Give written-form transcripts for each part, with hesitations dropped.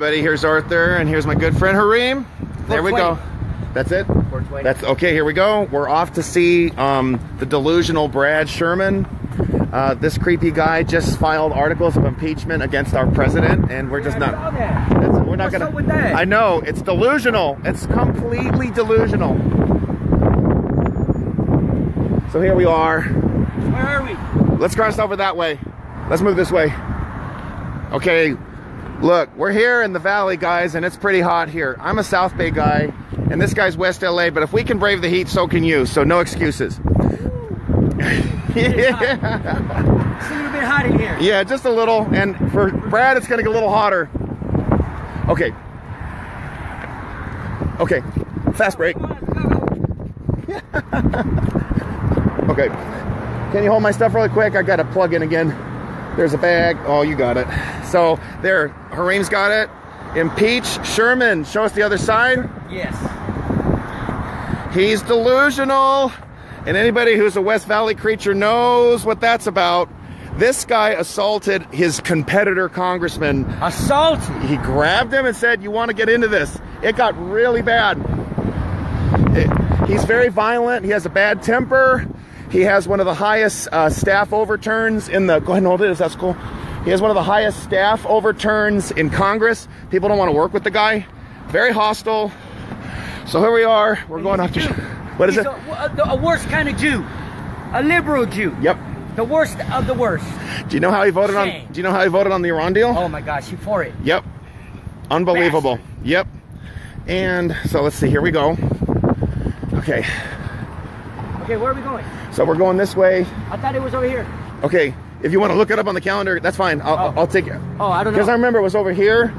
Buddy, here's Arthur, and here's my good friend Harim. There we go. That's it? 420. That's okay, here we go. We're off to see the delusional Brad Sherman. This creepy guy just filed articles of impeachment against our president, and we're just not. We're not gonna. What's up with that? I know, it's delusional. It's completely delusional. So here we are. Where are we? Let's cross over that way. Let's move this way. Okay. Look, we're here in the valley, guys, and it's pretty hot here. I'm a South Bay guy, and this guy's West LA, but if we can brave the heat, so can you, so no excuses. Yeah. It's a little bit hot in here. Yeah, just a little, and for Brad, it's gonna get a little hotter. Okay. Okay, fast break. Okay, can you hold my stuff really quick? I gotta plug in again. There's a bag. Oh, you got it. So there, Harim's got it. Impeach Sherman. Show us the other side. Yes. He's delusional. And anybody who's a West Valley creature knows what that's about. This guy assaulted his competitor congressman. Assaulted? He grabbed him and said, "You want to get into this?" It got really bad. He's very violent. He has a bad temper. He has one of the highest staff overturns in the... Go ahead and hold it. That's cool. He has one of the highest staff overturns in Congress. People don't want to work with the guy. Very hostile. So here we are. We're going after... What is it? A worst kind of Jew. A liberal Jew. Yep. The worst of the worst. Do you know how he voted on... Do you know how he voted on the Iran deal? Oh my gosh, you for it. Yep. Unbelievable. Bastard. Yep. And so let's see. Here we go. Okay. Okay, where are we going? So we're going this way. I thought it was over here. Okay, if you want to look it up on the calendar, that's fine. I'll take it. Oh, I don't know. Because I remember it was over here.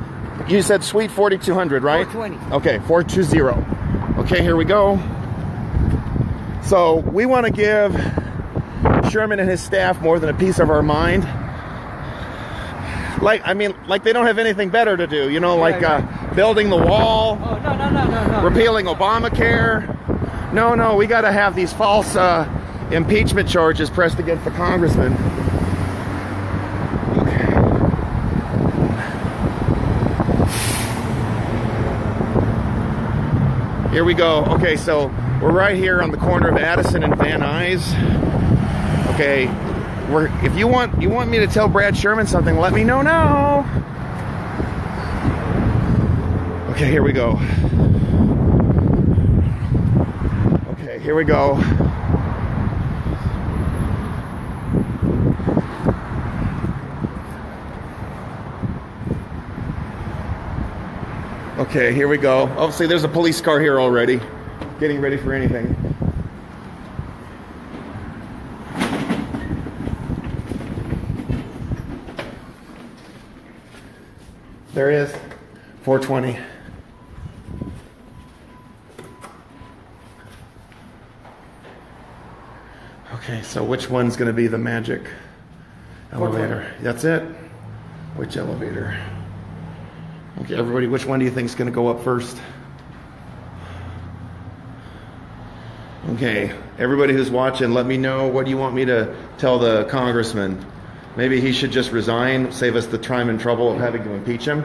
You said Suite 4200, right? 420. Okay, 420. Okay, here we go. So we want to give Sherman and his staff more than a piece of our mind. Like they don't have anything better to do, you know, building the wall. Oh, no. Repealing Obamacare. No, we got to have these false impeachment charges pressed against the congressman. Okay. Here we go. Okay, so we're right here on the corner of Addison and Van Nuys. Okay, if you want me to tell Brad Sherman something, let me know now. Okay, here we go. Okay, here we go. Okay, here we go. Obviously, there's a police car here already, getting ready for anything. There he is, 420. Okay, so which one's going to be the magic elevator? That's it? Which elevator? Okay, everybody, which one do you think is going to go up first? Okay, everybody who's watching, let me know what you want me to tell the congressman. Maybe he should just resign, save us the time and trouble of having to impeach him.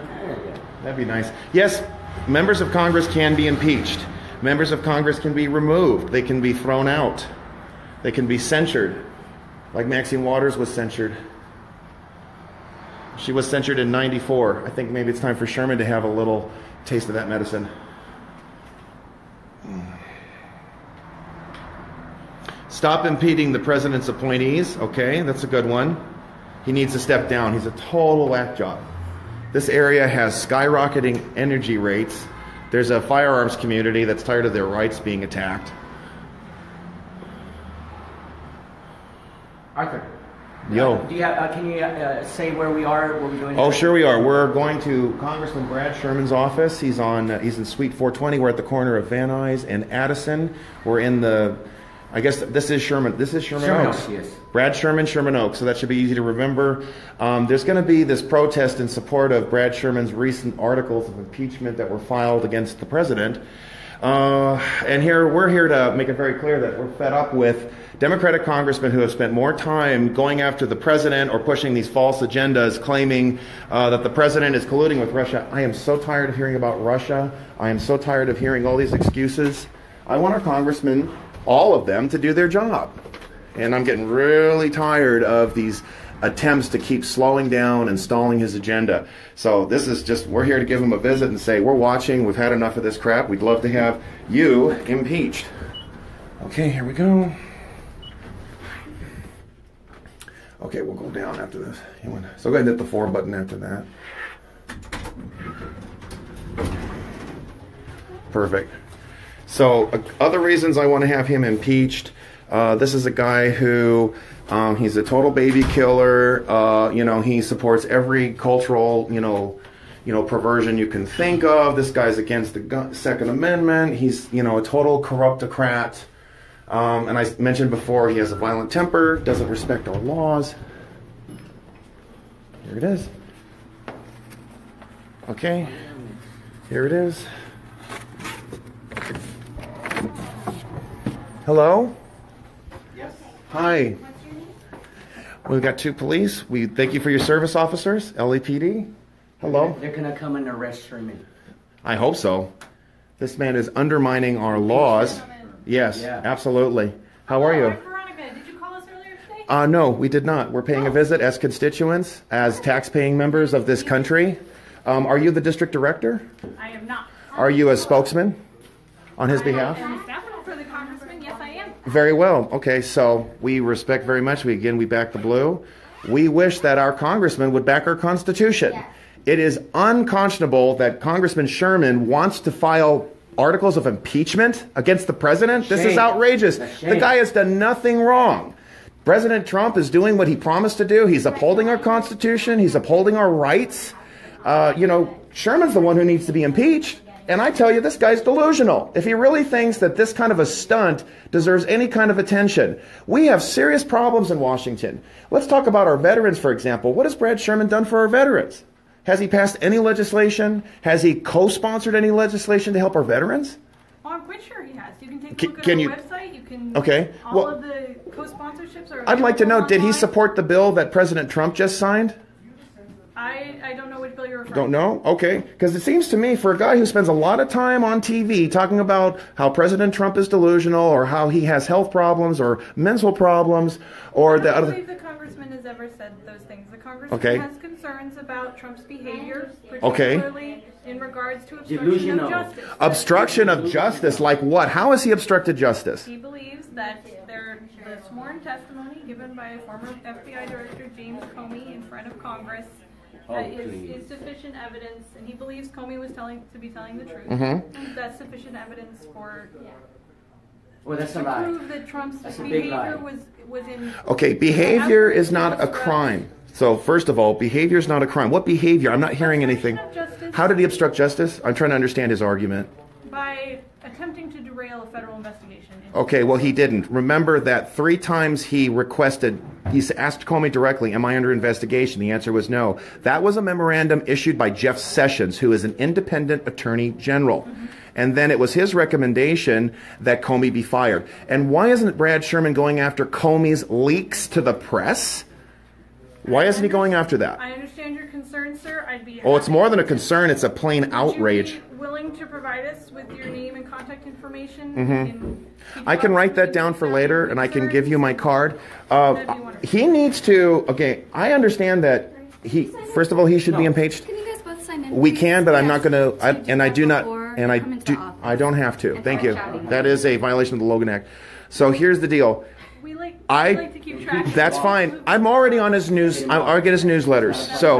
That'd be nice. Yes, members of Congress can be impeached. Members of Congress can be removed. They can be thrown out. They can be censured, like Maxine Waters was censured. She was censured in '94. I think maybe it's time for Sherman to have a little taste of that medicine. Stop impeding the president's appointees. Okay, that's a good one. He needs to step down. He's a total whack job. This area has skyrocketing energy rates. There's a firearms community that's tired of their rights being attacked. Arthur. Yo. Do you have, can you say where we are? Where we're going? Oh, sure we are. We're going to Congressman Brad Sherman's office. He's in Suite 420. We're at the corner of Van Nuys and Addison. We're in the, I guess this is Sherman. This is Sherman Oaks. Yes. Brad Sherman, Sherman Oaks. So that should be easy to remember. There's going to be this protest in support of Brad Sherman's recent articles of impeachment that were filed against the president. And we're here to make it very clear that we're fed up with Democratic congressmen who have spent more time going after the president or pushing these false agendas, claiming that the president is colluding with Russia. I am so tired of hearing about Russia. I am so tired of hearing all these excuses. I want our congressmen, all of them, to do their job. And I'm getting really tired of these attempts to keep slowing down and stalling his agenda. So this is just, we're here to give him a visit and say, we're watching, we've had enough of this crap, we'd love to have you impeached. Okay, here we go. Okay, we'll go down after this. So go ahead and hit the 4 button after that. Perfect. So other reasons I want to have him impeached. This is a guy who, he's a total baby killer. He supports every cultural, perversion you can think of. This guy's against the Second Amendment. He's, a total corruptocrat. And I mentioned before, he has a violent temper, doesn't respect our laws. Here it is. Okay, here it is. Hello? Yes. Hi. We've got 2 police. We thank you for your service, officers. LAPD. Hello. They're going to come and arrest Sherman. I hope so. This man is undermining our laws. Yes, Yeah. Absolutely. How are you? I'm Veronica. Did you call us earlier today? No, we did not. We're paying a visit as constituents, as tax-paying members of this country. Are you the district director? I am not. Are you a spokesman on his behalf? I am staff for the congressman. Yes, I am. Very well. Okay, so we respect very much. We back the blue. We wish that our congressman would back our Constitution. It is unconscionable that Congressman Sherman wants to file articles of impeachment against the president. This is outrageous. The guy has done nothing wrong. President Trump is doing what he promised to do. He's upholding our Constitution. He's upholding our rights. Sherman's the one who needs to be impeached. And I tell you, this guy's delusional. If he really thinks that this kind of a stunt deserves any kind of attention. We have serious problems in Washington. Let's talk about our veterans, for example. What has Brad Sherman done for our veterans? Has he passed any legislation? Has he co-sponsored any legislation to help our veterans? Oh, I'm quite sure he has. You can take a look at Can our you- website. You can. Okay. All of the co-sponsorships are. I'd like to know, did he online. support the bill that President Trump just signed? I don't know which bill you're referring Don't know? Okay. Because it seems to me, for a guy who spends a lot of time on TV talking about how President Trump is delusional or how he has health problems or mental problems or I the don't other... believe the congressman has ever said those things. The congressman Okay. has concerns about Trump's behavior, Okay. particularly in regards to obstruction Delusional. of justice. Obstruction of justice, like what? How has he obstructed justice? He believes that the sworn testimony given by former FBI Director James Comey in front of Congress is sufficient evidence, and he believes Comey was telling the truth. Mm-hmm. That's sufficient evidence for Well, that's a to lie. prove that Trump's That's a big lie. behavior was in. Okay, behavior is not a crime. So first of all, behavior is not a crime. What behavior? I'm not hearing anything. Obstruction of justice How did he obstruct justice? I'm trying to understand his argument. by attempting to derail a federal investigation. Okay, well, he didn't. Remember that 3 times he asked Comey directly, am I under investigation? The answer was no. That was a memorandum issued by Jeff Sessions, who is an independent attorney general. Mm-hmm. And then it was his recommendation that Comey be fired. And why isn't Brad Sherman going after Comey's leaks to the press? Why isn't he going after that? I understand your concern, sir. I'd be. Oh, it's more than a concern. It's a plain outrage. Would you be willing to provide us with your name and contact information? I can write that down for later, and I can give you my card. That'd be wonderful. He needs to. Okay, I understand that first of all, he should be impeached. Can you guys both sign in? We please? can, but I'm not going to, So and I do not, before and you come into the office. I don't have to. And Thank start you. shouting. That is a violation of the Logan Act. So here's the deal. We like to keep track. That's fine. I'm already on his news. I get his newsletters. So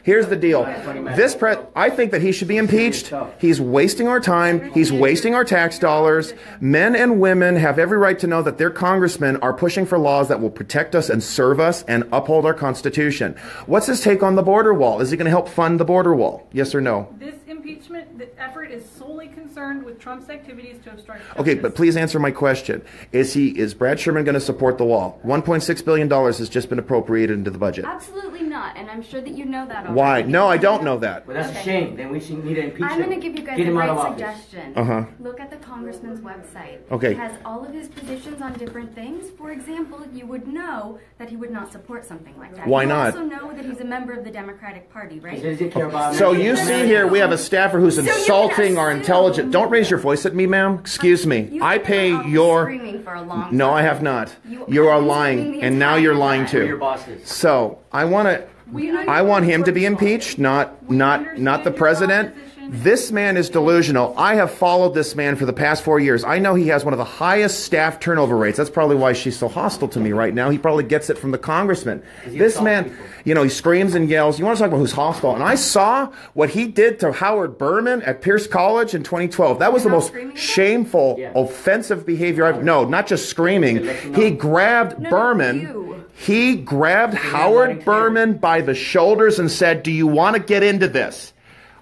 here's the deal. I think that he should be impeached. He's wasting our time. He's wasting our tax dollars. Men and women have every right to know that their congressmen are pushing for laws that will protect us and serve us and uphold our Constitution. What's his take on the border wall? Is he going to help fund the border wall? Yes or no? This impeachment effort is solely concerned with Trump's activities to obstruct justice. Okay, but please answer my question. Is Brad Sherman going to support the wall? $1.6 billion has just been appropriated into the budget. Absolutely not. not, and I'm sure that you know that already. Why? No, I don't know that. Well, that's a Okay. shame. Then we should need to impeach I'm him. going to give you guys Get a him out great of office. suggestion. Uh-huh. Look at the congressman's website. Okay. It has all of his positions on different things. For example, you would know that he would not support something like that. Why not? You also know that he's a member of the Democratic Party, right? He doesn't care about So America. you see here, we have a staffer who's So you can insulting our assume- intelligence. Don't raise your voice at me, ma'am. Excuse me. You've I been pay out your... screaming for a long No, I time. have not. You You are have been lying, screaming the and now entire you're lying time. Who are your too. bosses? So I want him to be impeached, not the president. This man is delusional. I have followed this man for the past 4 years. I know he has one of the highest staff turnover rates. That's probably why she's so hostile to me right now. He probably gets it from the congressman. This man, you know, he screams and yells. You want to talk about who's hostile? And I saw what he did to Howard Berman at Pierce College in 2012. That was the most shameful, offensive behavior I've... No, not just screaming. He grabbed Berman. He grabbed Howard Berman by the shoulders and said, "Do you want to get into this?"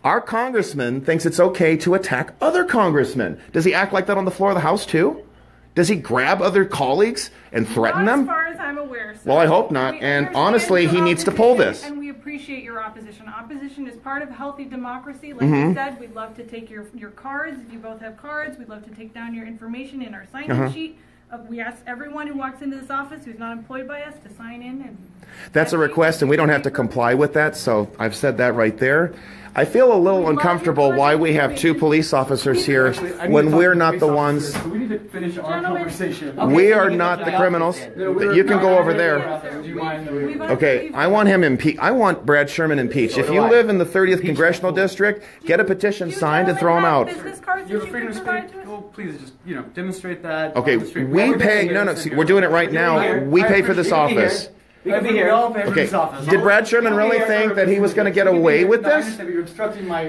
Our congressman thinks it's okay to attack other congressmen. Does he act like that on the floor of the House too? Does he grab other colleagues and threaten Not them? as far as I'm aware, sir. Well, I hope not. We And understand honestly, your he needs to pull opposition, this. And we appreciate your opposition. Opposition is part of healthy democracy. Like Mm-hmm. you said, we'd love to take your cards. If you both have cards, we'd love to take down your information in our sign-in sheet. We ask everyone who walks into this office who's not employed by us to sign in. And That's a request, and we don't have to comply with that, so I've said that right there. I feel a little uncomfortable why we have two police officers here when we're not the ones. We need to finish our Gentlemen. conversation. We are not the criminals. You can go over there. Would you mind? Okay, I want him impeached. I want Brad Sherman impeached. If you live in the 30th Congressional District, get a petition signed and throw him out. Business cards You that have you freedom can to provide speak. to us? Well, please just, demonstrate that. Okay, on the street. we pay, no, see, we're doing it right now. We pay for this office. We can be here. We all pay for Okay, this office. did Brad Sherman really think that he was going to get away with No, I this? understand, but you're obstructing my...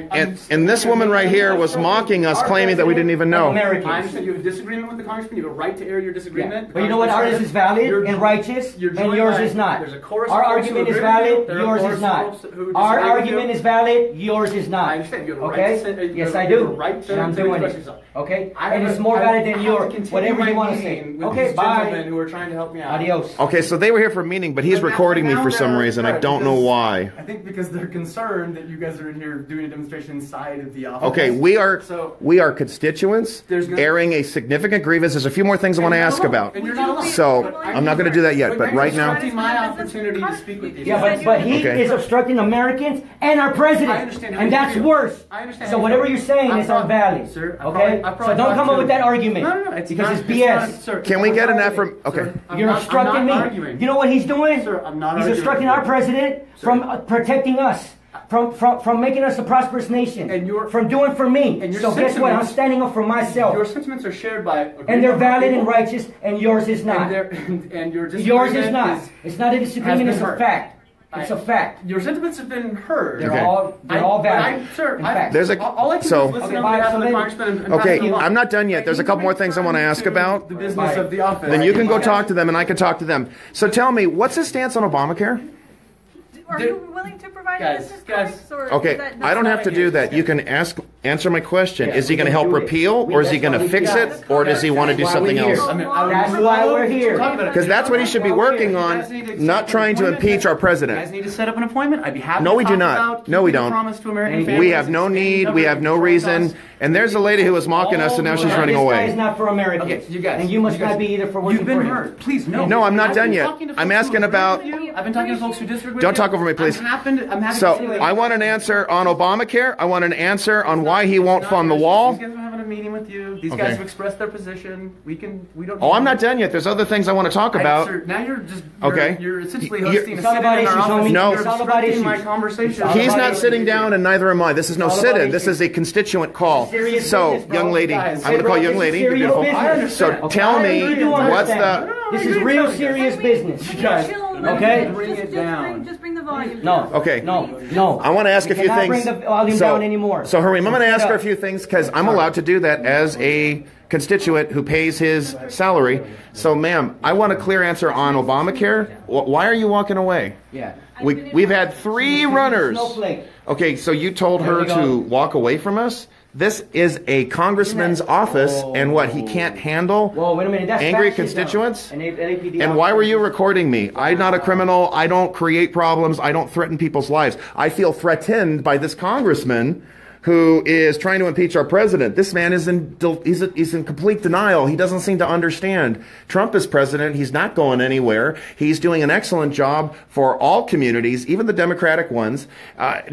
And this woman right here was mocking us, claiming that we didn't even know. I understand you have a disagreement with the congressman. You have a right to air your disagreement. But you know what? Ours is valid and righteous, and yours is not. Our argument is valid, yours is not. Our argument is valid, yours is not. I understand. You have a right Okay? to say... Yes, I do. Right to And I'm doing express it. yourself. Okay? I And have it's a- more I valid than have your to continue whatever my you want to meeting say. with Okay, these bye. gentlemen who are trying to help me out. Adios. Okay, so they were here for a meeting, but he's recording me for some reason. I don't know why. I think because they're concerned that you guys are in here doing a demonstration inside of the office. Okay, we are constituents airing a significant grievance. There's a few more things I want to ask about. And you're not allowed. So I'm not going to do that yet, but right now. It's my opportunity to speak with you. Yeah, but he Okay. is obstructing Americans and our president. I understand how And you that's feel. worse. I understand So how you whatever feel. you're saying I is prob- unvalid. Sir, I Okay? prob- I So don't come up with that argument. No, Because not- it's BS. not- sir, Can we get an effort? Okay. You're obstructing I'm not me. arguing. You know what he's doing? Sir, I'm not He's arguing obstructing with our you. president from protecting us. From making us a prosperous nation. And you're- from doing for me. and your So guess what? I'm sentiments- standing up for myself. Your sentiments are shared by... And they're valid and righteous, and yours is not. And your disagreement Yours is not. It's not a disagreement, has it's been a heard. fact. It's a fact. Your sentiments have been heard. They're Okay. all valid. Sir, in fact. There's a- all I can so- do is listen Okay, on bye. behalf So of the then- congressman and Okay, pass it along. I'm not done yet. There's a couple more things I want to ask about. The business of the office. Then you can go talk to them, and I can talk to them. So tell me, what's his stance on Obamacare? Are you willing to provide Guys, business guys. cards? Or Okay, is that I don't have to do that. You can answer my question. Is he going to help repeal, or is he going to fix it, or does he want to do That's why something we're here. else? I mean, That's why we're here. Because that's what he should be working on, not trying to impeach our You guys president. need to set up an appointment. I'd be happy No, to we talk do not. about No, we keeping the don't. promise to American We families We have no and need, we have no government reason, costs. and there's a lady who was mocking us, and now she's running This guy away. is not for Americans. Okay, you guys. And you must guys- not be either for working You've been for him. heard. Please, no. No, I'm not I've done been yet. talking to I'm folks who asking agree about- with you. I've been talking to folks who disagree with Don't you. talk over me, please. I'm happy So to I want an answer on Obamacare. I want an answer on why he won't fund the wall. These guys are having a meeting with you. These Okay. guys have expressed their position. We don't. Oh, I'm not done yet. There's other things I want to talk about. Sir, now you're just. Okay. You're essentially You're- hosting a It's all sit-in about in our issues, office. homie. No. You're It's all about obstructing my issues. conversation. He's not sitting down, and neither am I. This is no It's all sit-in. about This is a constituent call. Serious So, business, bro. young lady, I'm Guys, going to bro, call this young is lady. serious Beautiful. business. I understand. So tell me, I do what's understand. the... This is real serious business. Guys, Okay? bring it down. Just bring the volume No. down. Okay. No. I want to ask We a few cannot things. bring the volume down anymore. So, Harim, I'm going to ask her a Shut few things because I'm allowed to do that as a constituent who pays his salary. So, ma'am, I want a clear answer on Obamacare. Why are you walking away? Yeah. We've had 3 runners. Okay, so you told her to walk away from us? This is a congressman's office, and what, he can't handle angry constituents? And why were you recording me? I'm not a criminal. I don't create problems. I don't threaten people's lives. I feel threatened by this congressman who is trying to impeach our president. This man is he's in complete denial. He doesn't seem to understand. Trump is president. He's not going anywhere. He's doing an excellent job for all communities, even the Democratic ones.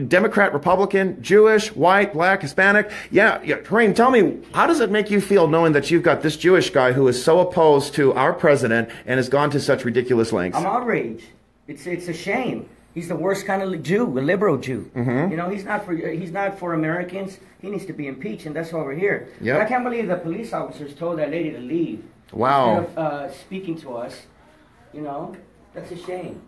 Democrat, Republican, Jewish, white, black, Hispanic. Yeah, Harim, tell me, how does it make you feel knowing that you've got this Jewish guy who is so opposed to our president and has gone to such ridiculous lengths? I'm outraged. It's a shame. He's the worst kind of Jew, a liberal Jew. Mm-hmm. You know, he's not for Americans. He needs to be impeached, and that's why we're here. Yep. I can't believe the police officers told that lady to leave. Wow. Instead of speaking to us, you know, that's a shame.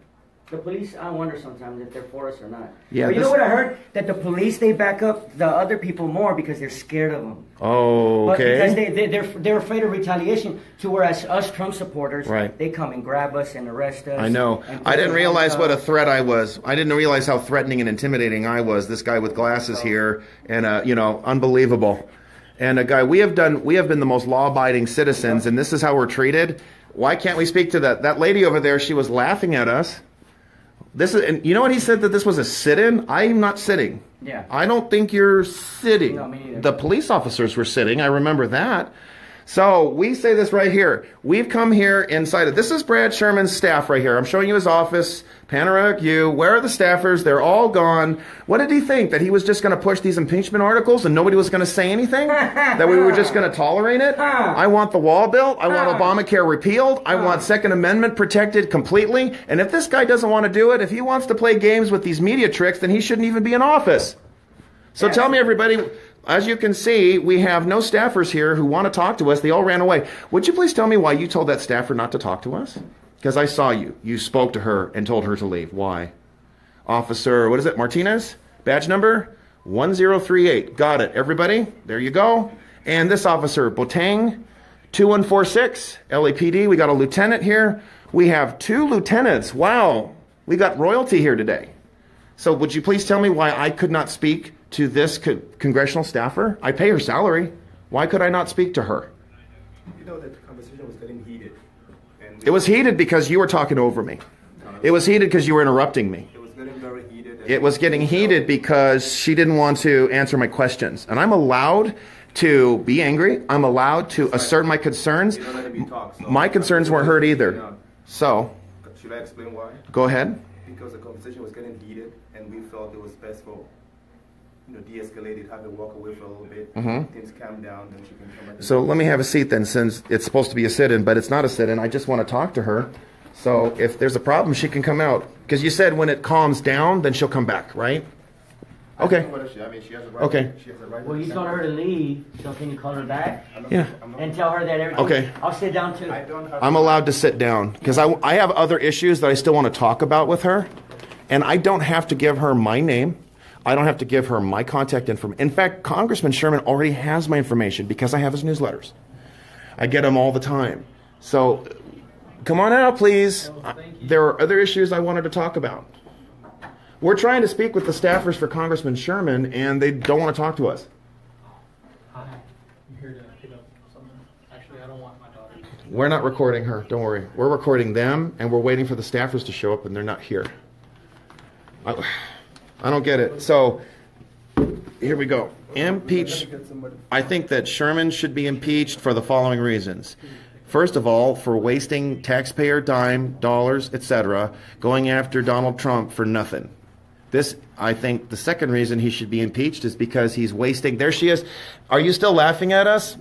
The police, I wonder sometimes if they're for us or not. Yeah, but you know what I heard? That the police, they back up the other people more because they're scared of them. Oh, okay. But because they're afraid of retaliation, to whereas us Trump supporters, right, they come and grab us and arrest us. I know. I didn't realize what a threat I was. I didn't realize how threatening and intimidating I was. This guy with glasses here, and you know, unbelievable. And a guy, we have been the most law-abiding citizens, and this is how we're treated. Why can't we speak to that lady over there? She was laughing at us. And you know what he said, that this was a sit-in? I'm not sitting. Yeah. I don't think you're sitting. No, me neither. The police officers were sitting. I remember that. So we say this right here. We've come here inside of, this is Brad Sherman's staff right here. I'm showing you his office. Panoramic view. Where are the staffers? They're all gone. What did he think? That he was just going to push these impeachment articles and nobody was going to say anything? That we were just going to tolerate it? I want the wall built. I want Obamacare repealed. I want Second Amendment protected completely. And if this guy doesn't want to do it, if he wants to play games with these media tricks, then he shouldn't even be in office. So tell me, everybody, as you can see, we have no staffers here who want to talk to us. They all ran away. Would you please tell me why you told that staffer not to talk to us? Because I saw you. You spoke to her and told her to leave. Why? Officer, what is it, Martinez? Badge number 1038. Got it. Everybody, there you go. And this officer, Botang, 2146, LAPD. We got a lieutenant here. We have 2 lieutenants. Wow. We got royalty here today. So would you please tell me why I could not speak to this congressional staffer? I pay her salary. Why could I not speak to her? You know that the conversation was getting heated. It was heated because you were talking over me. It was heated because you were interrupting me. It was getting very heated. It was getting heated because she didn't want to answer my questions. And I'm allowed to be angry. I'm allowed to assert my concerns. My concerns weren't heard either. So, should I explain why? Go ahead. Because the conversation was getting heated and we felt it was best for, de-escalate it, have it walk away for a little bit. Things calm down, then she can come back. So let me have a seat then, since it's supposed to be a sit-in, but it's not a sit-in. I just want to talk to her. So if there's a problem, she can come out. Because you said when it calms down, then she'll come back, right? Okay. She has a right. Okay. She has a right. Well, you told her to leave, so can you call her back? Yeah. And tell her that everything. Okay. I'll sit down too. I'm allowed to sit down because I have other issues that I still want to talk about with her. And I don't have to give her my name. I don't have to give her my contact information. In fact, Congressman Sherman already has my information because I have his newsletters. I get them all the time. So come on out, please. There are other issues I wanted to talk about. We're trying to speak with the staffers for Congressman Sherman, and they don't want to talk to us. Hi. I'm here to pick up something. Actually, I don't want my daughter. We're not recording her. Don't worry. We're recording them, and we're waiting for the staffers to show up, and they're not here. I don't get it. So here we go. Impeach. I think that Sherman should be impeached for the following reasons. First of all, for wasting taxpayer dime, dollars, etc., going after Donald Trump for nothing. I think the second reason he should be impeached is because he's wasting. There she is. Are you still laughing at us?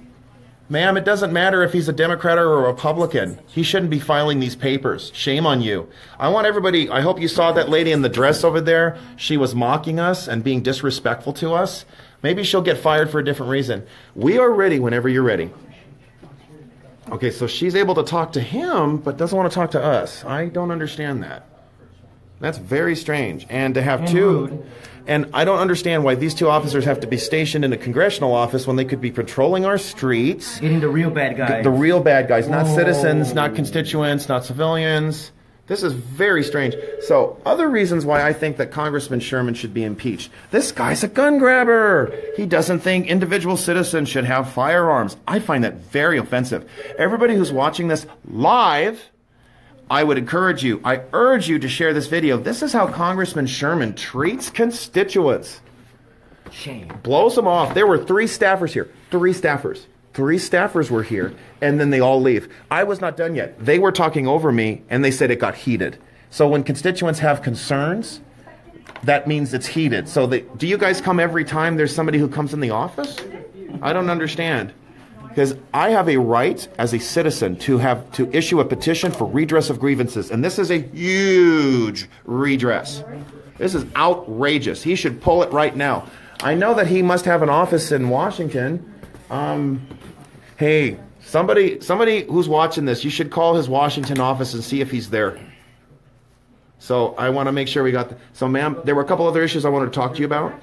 Ma'am, it doesn't matter if he's a Democrat or a Republican. He shouldn't be filing these papers. Shame on you. I want everybody, I hope you saw that lady in the dress over there. She was mocking us and being disrespectful to us. Maybe she'll get fired for a different reason. We are ready whenever you're ready. Okay, so she's able to talk to him, but doesn't want to talk to us. I don't understand that. That's very strange. And to have two, and I don't understand why these 2 officers have to be stationed in a congressional office when they could be patrolling our streets. Getting the real bad guys. The real bad guys, not citizens, not constituents, not civilians. This is very strange. So, other reasons why I think that Congressman Sherman should be impeached. This guy's a gun grabber. He doesn't think individual citizens should have firearms. I find that very offensive. Everybody who's watching this live, I would encourage you, I urge you to share this video. This is how Congressman Sherman treats constituents. Shame. Blows them off. There were 3 staffers here. 3 staffers. 3 staffers were here, and then they all leave. I was not done yet. They were talking over me, and they said it got heated. So when constituents have concerns, that means it's heated. So do you guys come every time there's somebody who comes in the office? I don't understand. Because I have a right as a citizen to issue a petition for redress of grievances, and this is a huge redress. This is outrageous. He should pull it right now. I know that he must have an office in Washington. Hey, somebody who's watching this, you should call his Washington office and see if he's there. So I want to make sure we got so ma'am, there were a couple other issues I wanted to talk to you about.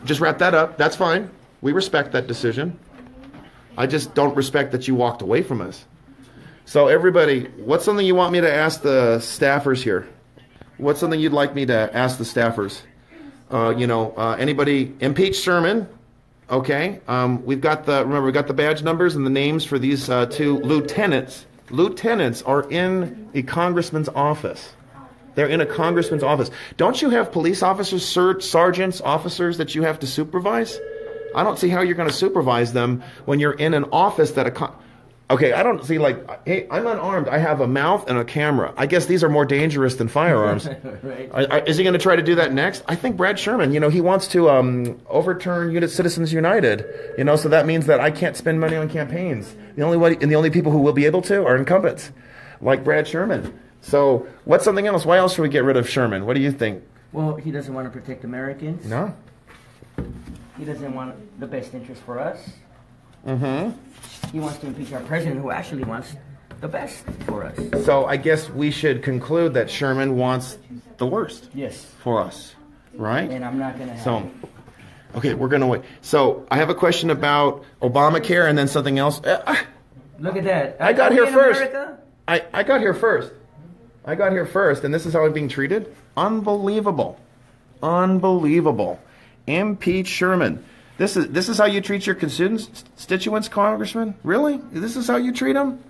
Just wrap that up. That's fine. We respect that decision. I just don't respect that you walked away from us. So everybody, what's something you want me to ask the staffers here? What's something you'd like me to ask the staffers? Anybody impeach Sherman? Okay, we've got the badge numbers and the names for these 2 lieutenants. Lieutenants are in a congressman's office. They're in a congressman's office. Don't you have police officers, sergeants, officers that you have to supervise? I don't see how you're going to supervise them when you're in an office that okay, I don't see hey, I'm unarmed. I have a mouth and a camera. I guess these are more dangerous than firearms. Right. Is he going to try to do that next? I think Brad Sherman, he wants to overturn Citizens United. So that means that I can't spend money on campaigns. The only people who will be able to are incumbents, like Brad Sherman. So what's something else? Why else should we get rid of Sherman? What do you think? Well, he doesn't want to protect Americans. No. He doesn't want the best interest for us. Mm-hmm. He wants to impeach our president, who actually wants the best for us. So I guess we should conclude that Sherman wants the worst. Yes. For us, right? And I'm not going to have it. Okay, we're going to wait. So I have a question about Obamacare and then something else. Look at that. I got here first. I got here first. I got here first, and this is how I'm being treated? Unbelievable. Unbelievable. Impeach Sherman. This is how you treat your constituents, Congressman? Really? This is how you treat them?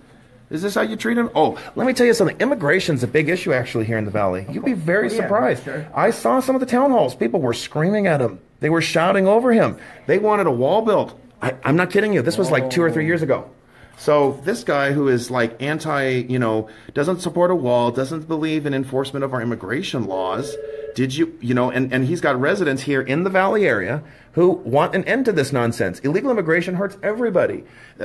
Is this how you treat them? Oh, let me tell you something. Immigration is a big issue actually here in the Valley. You'd be very surprised. Sure. I saw some of the town halls. People were screaming at him. They were shouting over him. They wanted a wall built. I'm not kidding you. This was like 2 or 3 years ago. So this guy who is like doesn't support a wall, doesn't believe in enforcement of our immigration laws, and he's got residents here in the Valley area who want an end to this nonsense. Illegal immigration hurts everybody.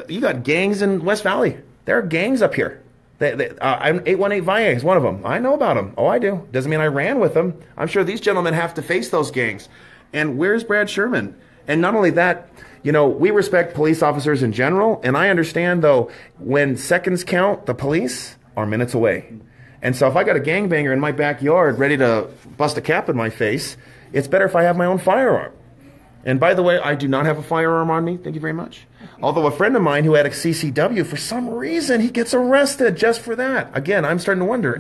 You got gangs in West Valley. There are gangs up here. 818 Valle is one of them. I know about them. Oh, I do. Doesn't mean I ran with them. I'm sure these gentlemen have to face those gangs. And where's Brad Sherman? And not only that, we respect police officers in general, and I understand, though, when seconds count, the police are minutes away. And so if I got a gangbanger in my backyard ready to bust a cap in my face, it's better if I have my own firearm. And by the way, I do not have a firearm on me. Thank you very much. Although a friend of mine who had a CCW, for some reason, he gets arrested just for that. Again, I'm starting to wonder,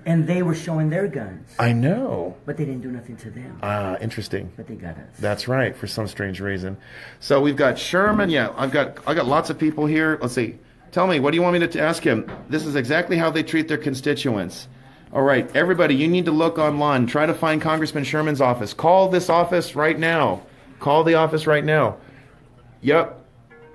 And they were showing their guns. I know. But they didn't do nothing to them. Interesting. But they got us. That's right, for some strange reason. So we've got Sherman. Yeah, I got lots of people here. Let's see. Tell me, what do you want me to ask him? This is exactly how they treat their constituents. All right, everybody, you need to look online. Try to find Congressman Sherman's office. Call this office right now. Call the office right now. Yep,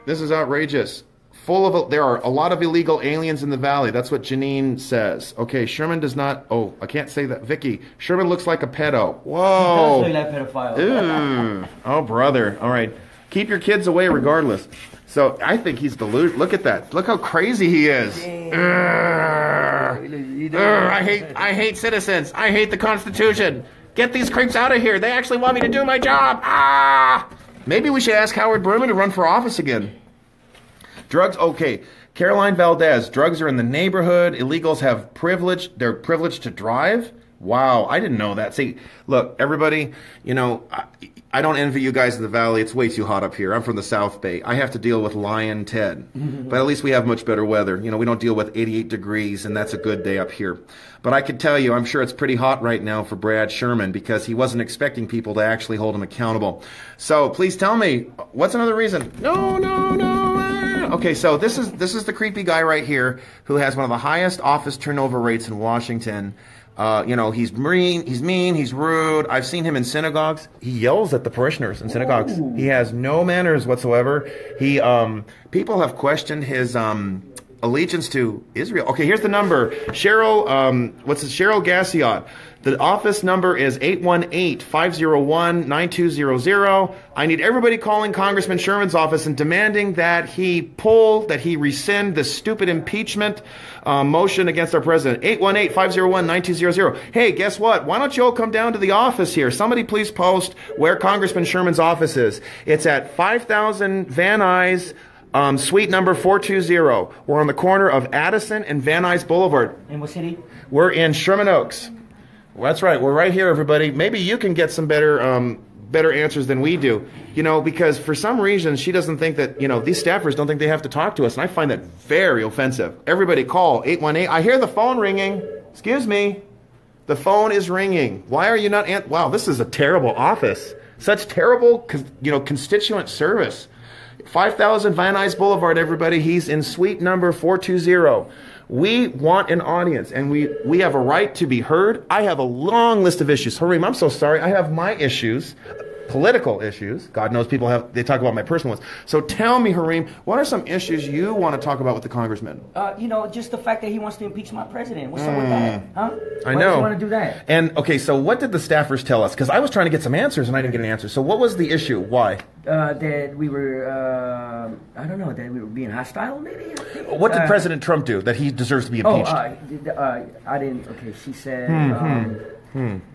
this is outrageous. There are a lot of illegal aliens in the Valley. That's what Janine says. Okay, Sherman does not. Oh, I can't say that. Vicky, Sherman looks like a pedo. Whoa. He does look like a pedophile. Oh, brother. All right. Keep your kids away regardless. So I think he's deluded. Look at that. Look how crazy he is. I hate citizens. I hate the Constitution. Get these creeps out of here. They actually want me to do my job. Maybe we should ask Howard Berman to run for office again. Drugs, okay. Caroline Valdez, drugs are in the neighborhood. Illegals have privilege. They're privileged to drive. Wow, I didn't know that. See, look, everybody, you know, I don't envy you guys in the valley. It's way too hot up here. I'm from the South Bay. I have to deal with Lion Ted. But at least we have much better weather. You know, we don't deal with 88 degrees, and that's a good day up here. But I could tell you, I'm sure it's pretty hot right now for Brad Sherman because he wasn't expecting people to actually hold him accountable. So please tell me, what's another reason? No. Okay, so this is the creepy guy right here who has one of the highest office turnover rates in Washington. You know, he's mean, he's rude. I've seen him in synagogues. He yells at the parishioners in synagogues. Ooh. He has no manners whatsoever. He, people have questioned his, allegiance to Israel. Okay, here's the number. Cheryl Gassiot. The office number is 818-501-9200. I need everybody calling Congressman Sherman's office and demanding that he rescind the stupid impeachment motion against our president. 818-501-9200. Hey, guess what? Why don't you all come down to the office here? Somebody please post where Congressman Sherman's office is. It's at 5000 Van Nuys, suite number 420. We're on the corner of Addison and Van Nuys Boulevard. In what city? We're in Sherman Oaks. Well, that's right. We're right here, everybody. Maybe you can get some better answers than we do. You know, because for some reason she doesn't think that, you know, these staffers don't think they have to talk to us, and I find that very offensive. Everybody call 818. I hear the phone ringing. Excuse me. The phone is ringing. Why are you not wow, this is a terrible office. Such terrible, constituent service. 5000 Van Nuys Boulevard, everybody. He's in suite number 420. We want an audience, and we have a right to be heard. I have a long list of issues. Harim, I'm so sorry. I have my issues, political issues. God knows they talk about my personal ones. So tell me, Harim, what are some issues you want to talk about with the congressman? Just the fact that he wants to impeach my president. What's up with that? Huh? I know. Why does he want to do that? And, okay, so what did the staffers tell us? Because I was trying to get some answers, and I didn't get an answer. So what was the issue? Why? That we were, I don't know, that we were being hostile, maybe? What did President Trump do that he deserves to be impeached? I didn't, okay, she said,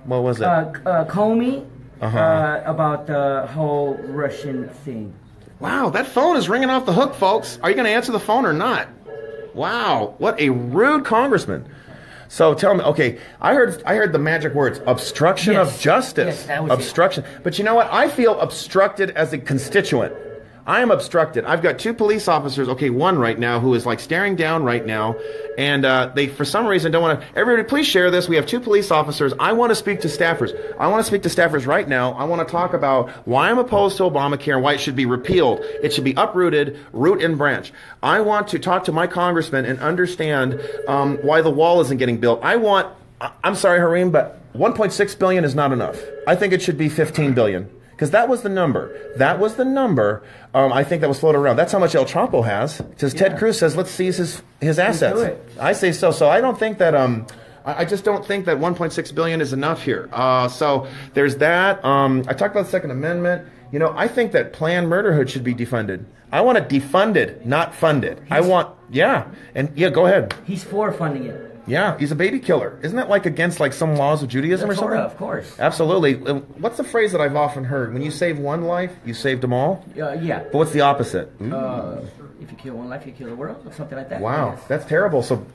What was it? Comey, about the whole Russian thing. Wow, that phone is ringing off the hook, folks. Are you going to answer the phone or not? Wow, what a rude congressman. So tell me, okay, I heard the magic words, obstruction of justice. Yes, that was obstruction. But you know what? I feel obstructed as a constituent. I am obstructed. I've got 2 police officers, okay, one right now who is like staring down right now, and they, for some reason, don't want to. Everybody, please share this. We have 2 police officers. I want to speak to staffers. I want to speak to staffers right now. I want to talk about why I'm opposed to Obamacare and why it should be repealed. It should be uprooted, root and branch. I want to talk to my congressman and understand why the wall isn't getting built. I'm sorry, Harim, but 1.6 billion is not enough. I think it should be 15 billion. Because that was the number. I think that was floated around. That's how much El Chapo has. Because Ted Cruz says, let's seize his assets. I say so. So I don't think that, I just don't think that 1.6 billion is enough here. So there's that. I talked about the Second Amendment. You know, I think that Planned Murderhood should be defunded. I want it defunded, not funded. Go ahead. He's for funding it. Yeah, he's a baby killer. Isn't that like against like some laws of Judaism or something? Of course. Absolutely. What's the phrase that I've often heard? When you save one life, you saved them all? Yeah. But what's the opposite? If you kill one life, you kill the world, or something like that. Wow, that's terrible. So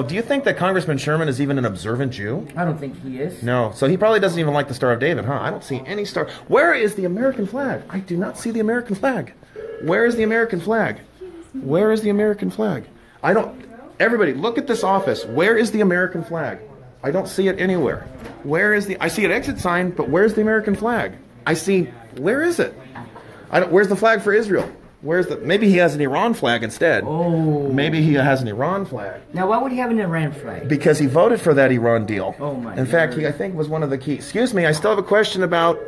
do you think that Congressman Sherman is even an observant Jew? I don't think he is. No. So he probably doesn't even like the Star of David, huh? I don't see any star. Where is the American flag? I do not see the American flag. Where is the American flag? Where is the American flag? Everybody, look at this office. Where is the American flag? I don't see it anywhere. I see an exit sign, but where's the American flag? Where is it? Where's the flag for Israel? Maybe he has an Iran flag instead. Oh. Maybe he has an Iran flag. Now, why would he have an Iran flag? Because he voted for that Iran deal. Oh, my In fact, he, I think, was one of the key. Excuse me, I still have a question about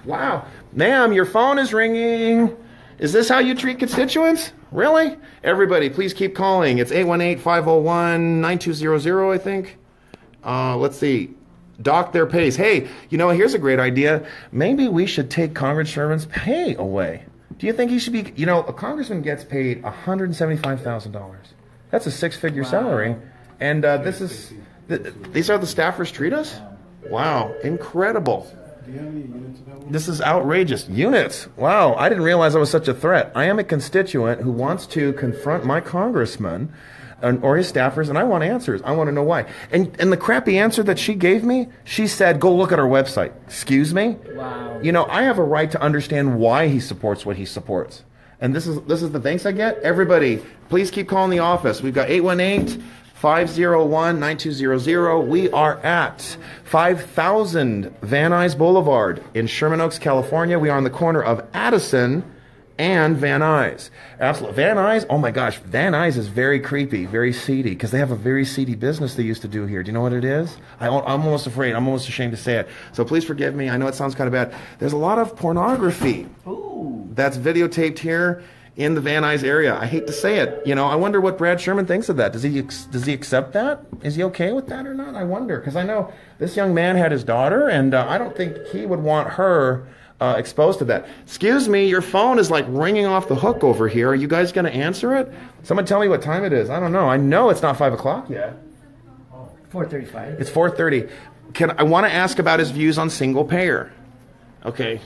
wow. Ma'am, your phone is ringing. Is this how you treat constituents? Really? Everybody, please keep calling. It's 818-501-9200, I think. Let's see. Dock their pays. Hey, here's a great idea. Maybe we should take Congressman Sherman's pay away. Do you think he should be, a congressman gets paid $175,000. That's a 6-figure salary. And these are the staffers treat us? Wow, incredible. Do you have any units available? This is outrageous. Units? Wow, I didn't realize I was such a threat. I am a constituent who wants to confront my congressman or his staffers, and I want answers. I want to know why. And the crappy answer that she gave me, she said, go look at our website. Excuse me? Wow. You know, I have a right to understand why he supports what he supports. And this is the thanks I get. Everybody, please keep calling the office. We've got 818-501-9200. We are at 5000 Van Nuys Boulevard in Sherman Oaks, California. We are on the corner of Addison and Van Nuys. Absolutely. Van Nuys, oh my gosh, Van Nuys is very creepy, very seedy, because they have a very seedy business they used to do here. Do you know what it is? I'm almost afraid. I'm almost ashamed to say it. So please forgive me. I know it sounds kind of bad. There's a lot of pornography that's videotaped here in the Van Nuys area. I hate to say it. You know, I wonder what Brad Sherman thinks of that. Does he accept that? Is he okay with that or not? I wonder, because I know this young man had his daughter, and I don't think he would want her exposed to that. Excuse me, your phone is like ringing off the hook over here. Are you guys going to answer it? Someone tell me what time it is. I don't know. I know it's not 5 o'clock yet. 4:35. It's 4:30. I want to ask about his views on single payer. Okay.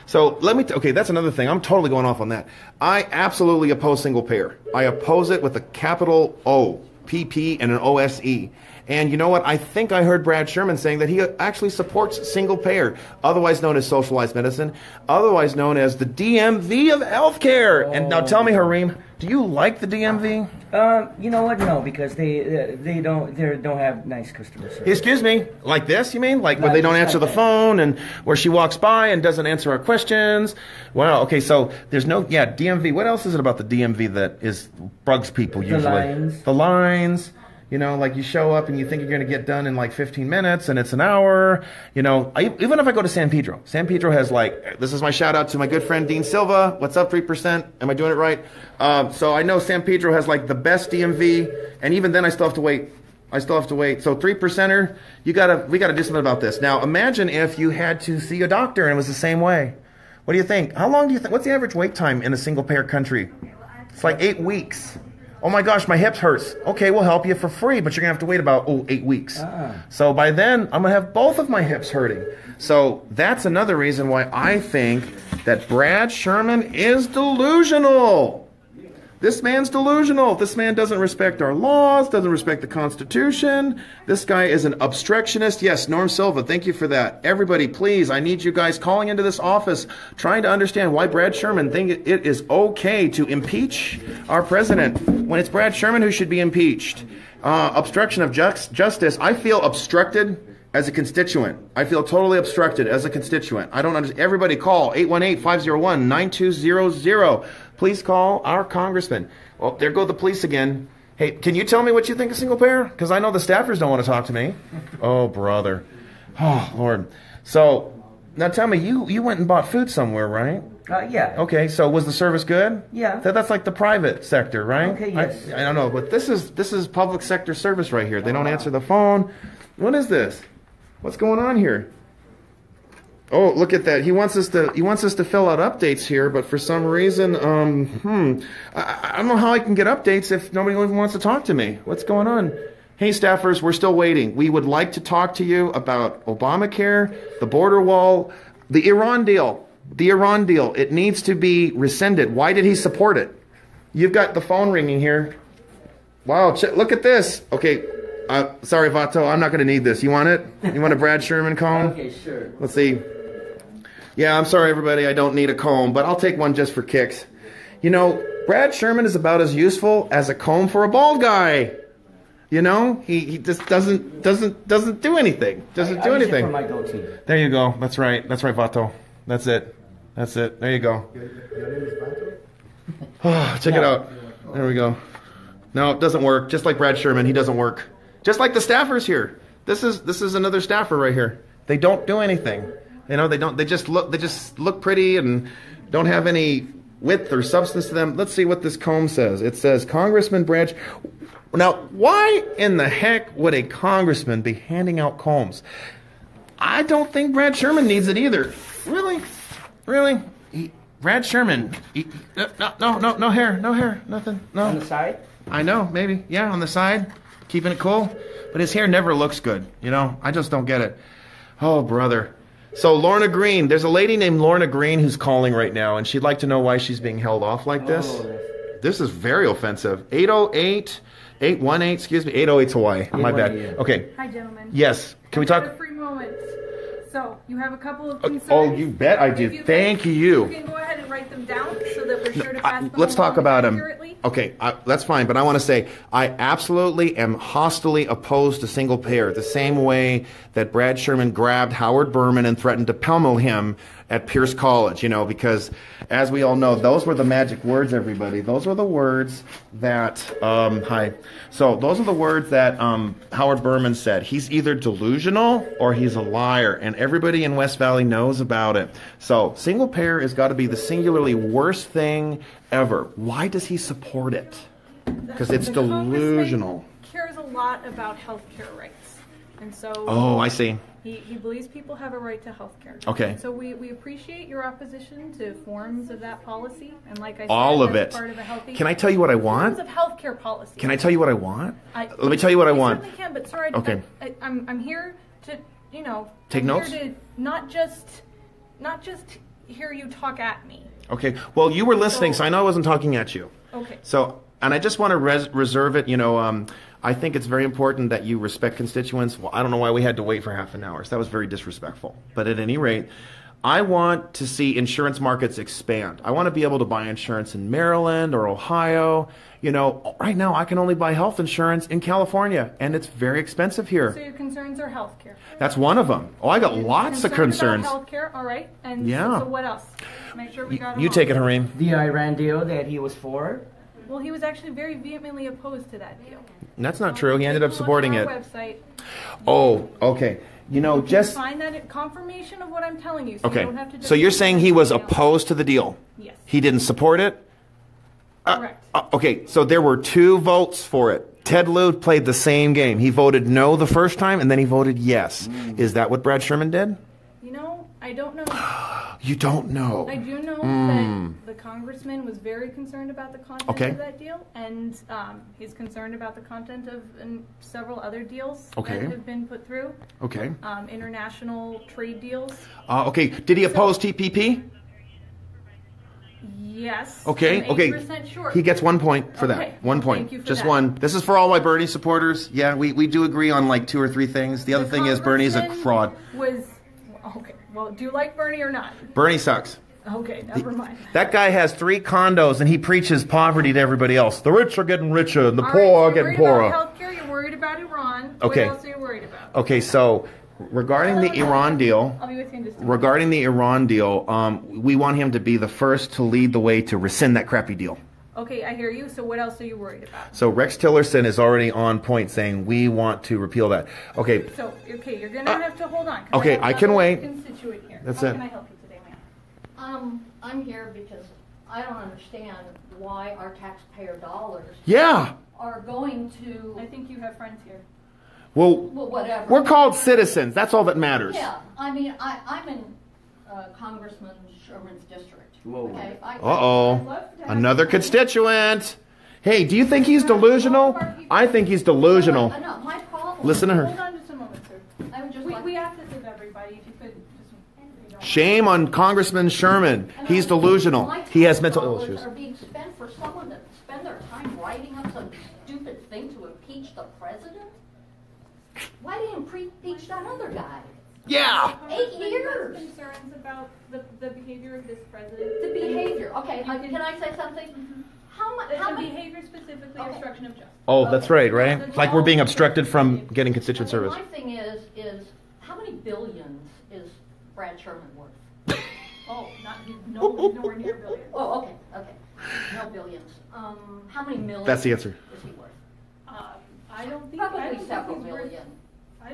So okay, that's another thing. I'm totally going off on that. I absolutely oppose single payer. I oppose it with a capital O, PP, and an OSE. And you know what? I think I heard Brad Sherman saying that he actually supports single payer, otherwise known as socialized medicine, otherwise known as the DMV of healthcare. And now tell me, Harim, do you like the DMV? You know what? No, because they don't have nice customer service. Excuse me, like this? You mean like where they don't answer the phone and where she walks by and doesn't answer our questions? Wow. Okay, so there's no DMV. What else is it about the DMV that bugs people usually? The lines. You know, like you show up and you think you're going to get done in like 15 minutes and it's an hour. You know, even if I go to San Pedro has like, this is my shout out to my good friend Dean Silva. What's up, 3%? Am I doing it right? So I know San Pedro has like the best DMV, and even then I still have to wait. So 3%er, we got to do something about this. Now imagine if you had to see a doctor and it was the same way. What do you think? How long do you think? What's the average wait time in a single payer country? It's like 8 weeks. Oh my gosh, my hips hurts. Okay, we'll help you for free, but you're going to have to wait about 8 weeks. So by then, I'm going to have both of my hips hurting. So that's another reason why I think that Brad Sherman is delusional. This man's delusional. This man doesn't respect our laws, doesn't respect the Constitution. This guy is an obstructionist. Yes, Norm Silva, thank you for that. Everybody, please, I need you guys calling into this office, trying to understand why Brad Sherman thinks it is okay to impeach our president when it's Brad Sherman who should be impeached. Obstruction of justice. I feel obstructed as a constituent. I feel totally obstructed as a constituent. I don't understand. Everybody call 818-501-9200. Please call our congressman. Well, there go the police again. Hey, can you tell me what you think of single payer? Because I know the staffers don't want to talk to me. Oh, brother. Oh, Lord. So, now tell me, you went and bought food somewhere, right? Yeah. Okay, so was the service good? Yeah. That's like the private sector, right? Okay, yes. I don't know, but this is public sector service right here. They don't answer the phone. What is this? What's going on here? Oh, look at that. He wants us to fill out updates here, but for some reason, I don't know how I can get updates if nobody even wants to talk to me. What's going on? Hey, staffers, we're still waiting. We would like to talk to you about Obamacare, the border wall, the Iran deal. The Iran deal. It needs to be rescinded. Why did he support it? You've got the phone ringing here. Wow, look at this. Okay. Sorry, Vato, I'm not going to need this. You want it? You want a Brad Sherman comb? Okay, sure. Let's see. Yeah, I'm sorry, everybody. I don't need a comb, but I'll take one just for kicks. You know, Brad Sherman is about as useful as a comb for a bald guy. You know, he just doesn't do anything. Doesn't do anything. For my goatee. There you go. That's right. That's right, Vato. That's it. That's it. There you go. Your name is Vato? Oh, check it out. There we go. No, it doesn't work. Just like Brad Sherman, he doesn't work. Just like the staffers here. This is another staffer right here. They don't do anything. You know, they don't. They just look pretty and don't have any width or substance to them. Let's see what this comb says. It says Congressman Brad. Now, why in the heck would a congressman be handing out combs? I don't think Brad Sherman needs it either. Really? Brad Sherman. No hair, nothing. No. On the side? I know, maybe. Yeah, on the side. Keeping it cool. But his hair never looks good. You know, I just don't get it. Oh, brother. So Lorna Green, there's a lady named Lorna Green who's calling right now, and she'd like to know why she's being held off like this. This is very offensive. 818, excuse me, 808's Hawaii. My bad. Yeah. Okay. Hi, gentlemen. Yes. Can we talk? A free moment. So, you have a couple of concerns. Oh, you bet I do. Thank you. You can go ahead and write them down so that we're sure to pass them Let's talk along about them. accurately. Okay, that's fine, but I want to say I absolutely am hostily opposed to single payer, the same way that Brad Sherman grabbed Howard Berman and threatened to pummel him at Pierce College, because as we all know, those were the magic words, everybody. Those were the words that, So those are the words that Howard Berman said. He's either delusional or he's a liar, and everybody in West Valley knows about it. So single payer has got to be the singularly worst thing ever. Why does he support it? Because it's delusional. Congressman cares a lot about health care rights. And so Oh, I see. he believes people have a right to health care. Okay. So we appreciate your opposition to forms of that policy. And like I said, All of that's it. part of a healthy Can I tell you what I want? forms of health care policy. Can I tell you what I want? Let me tell you what I want. You certainly can, but sorry, Okay. I'm here to, Take I'm notes? Here to not just hear you talk at me. Okay. Well, you were listening, so I know I wasn't talking at you. Okay. So, and I just want to reserve it. I think it's very important that you respect constituents. Well, I don't know why we had to wait for half an hour. So that was very disrespectful. But at any rate, I want to see insurance markets expand. I want to be able to buy insurance in Maryland or Ohio. Right now I can only buy health insurance in California, and it's very expensive here. So your concerns are health care. That's one of them. Oh, I got lots of concerns. About health care, all right. And Yeah. so what else? Make sure we got You take it, Harim. The Iran deal that he was for. Well, he was actually very vehemently opposed to that deal. That's not true. He ended up supporting it. Take a look at our website. Oh, okay. Just find that confirmation of what I'm telling you. So okay. You don't have to just So you're saying he was opposed to the deal? Yes. He didn't support it? Correct. Okay, so there were 2 votes for it. Ted Lieu played the same game. He voted no the first time, and then he voted yes. Is that what Brad Sherman did? I don't know. You don't know. I do know that the congressman was very concerned about the content of that deal, and he's concerned about the content of several other deals that have been put through. Okay. International trade deals. Okay. Did he oppose TPP? Yes. Okay. I'm Okay. 8% short. He gets 1 point for Okay. that. 1 point. Thank you for Just that. 1. This is for all my Bernie supporters. Yeah, we do agree on like 2 or 3 things. The other thing is Bernie's a fraud. Okay. Well, do you like Bernie or not? Bernie sucks. Okay, never mind. That guy has 3 condos and he preaches poverty to everybody else. The rich are getting richer and the All poor right, are so getting you're worried poorer. about healthcare, you're worried about Iran. Okay. What else are you worried about? Okay, so regarding the Iran deal, I'll be with you in just a minute. regarding the Iran deal, we want him to be the first to lead the way to rescind that crappy deal. Okay, I hear you. So what else are you worried about? So Rex Tillerson is already on point saying we want to repeal that. Okay. So, you're going to have to hold on. Okay, I can wait. Constituent here. That's How it. can I help you today, ma'am? I'm here because I don't understand why our taxpayer dollars are going to. I think you have friends here. Well, whatever. we're called citizens. That's all that matters. Yeah, I mean, I'm in Congressman Sherman's district. Whoa. Okay? Uh-oh. Another constituent. Hey, do you think he's delusional? I think he's delusional. No, my problem. Listen to her. Hold on just a moment, sir. I would just We ask this of everybody. If you could just... Shame on Congressman Sherman. He's delusional. He has mental issues. Are being spent for someone to spend their time writing up some stupid thing to impeach the president? Why didn't you impeach that other guy? Yeah. 8 years. Concerns about the behavior of this president. The behavior. Okay, can I say something? How The many? behavior specifically obstruction of justice. Oh, that's right, right? Like we're being obstructed from getting constituent service. My thing is how many billions is Brad Sherman worth? Oh, nowhere near billions. Oh, okay. No billions. How many millions? That's the answer. Is he worth? I don't think. Probably several million.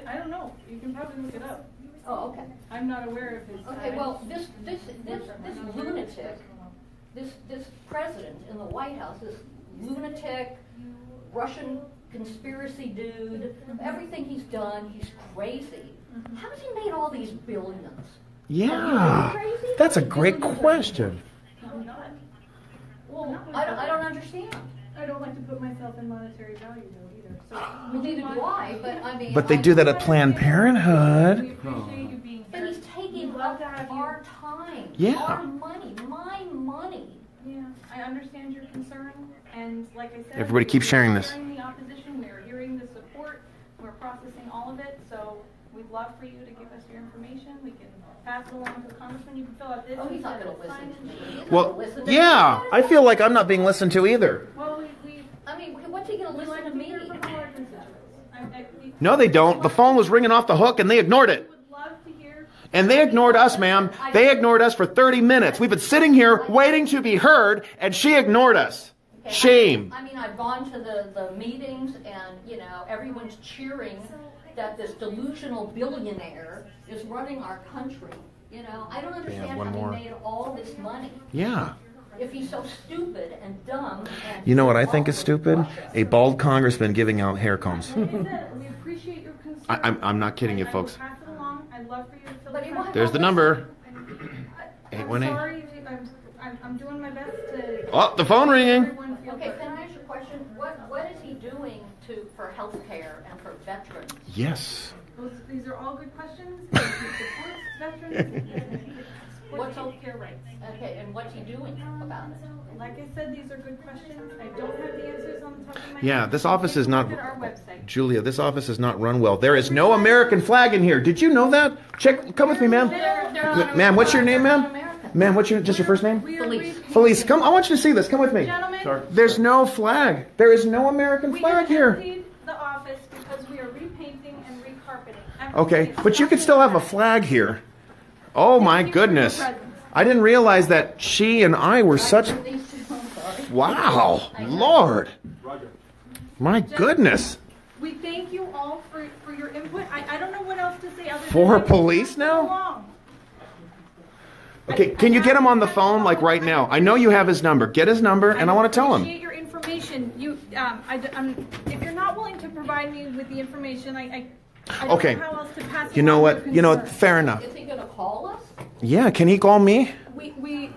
I don't know. You can probably look it up. Oh, okay. I'm not aware of his. Okay, well, this lunatic, this president in the White House, this lunatic, Russian conspiracy dude, everything he's done, he's crazy. How has he made all these billions? Yeah. That's a great question. I'm not. Well, I don't understand. I don't like to put myself in monetary value though either. So Well, neither do I, but I mean. But they do that at Planned Parenthood. we appreciate you being But here. he's taking Love up to have you. our time, Yeah. our money, my money. Yeah, I understand your concern. And like I said, Everybody keep sharing this. We're hearing the opposition, we're hearing the support, we're processing all of it. So we'd love for you to give us your information. We can pass it along to the congressman. You can fill out this. Oh, he's not going to listen to me. Well, yeah, I feel like I'm not being listened to either. Well, I mean, what's he going to listen to me? No, they don't. The phone was ringing off the hook and they ignored it. And they ignored us, ma'am. They ignored us for 30 minutes. We've been sitting here waiting to be heard, and she ignored us. Okay, Shame. I mean, I've gone to the meetings, and, you know, everyone's cheering that this delusional billionaire is running our country. You know, I don't understand how he made all this money. Yeah. If he's so stupid and dumb. And you know what I think is stupid? A bald congressman giving out hair combs. We appreciate your concern. I'm not kidding you, folks. Pass it along. I'd love for you to fill it out. There's the number. I'm sorry. I'm doing my best to. Oh, the phone ringing. Okay, can I ask you a question? What is he doing for health care and for veterans? Yes. These are all good questions. He supports veterans. What's healthcare rights? Okay, and what's he doing about it? Like I said, these are good questions. I don't have the answers on the top of my head. Yeah, this office is not. Look at our website. Julia, this office is not run well. There is no American flag in here. Did you know that? Check. Come with me, ma'am. Ma'am, what's your name, ma'am? Ma'am, what's just your first name? Felice. Come. I want you to see this. Come with me. Gentlemen, there's no flag. There is no American flag here. We emptied the office because we are repainting and recarpeting. Okay, but you could still have a flag here. Oh my goodness. I didn't realize that she and I were such... Wow. Lord. My goodness. We thank you all for your input. I don't know what else to say other than... For police now? Okay, can you get him on the phone like right now? I know you have his number. Get his number and I want to tell him. I appreciate your information. If you're not willing to provide me with the information, I don't know how else to pass you know what? You know, fair enough. Is he going to call us? Yeah, can he call me? We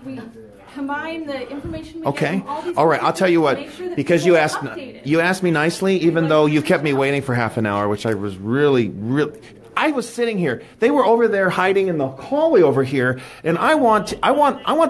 combine the information we okay. get from all these all right, I'll tell you what. Because you asked me nicely, even though you kept me waiting for half an hour, which I was really I was sitting here. They were over there hiding in the hallway over here, and I want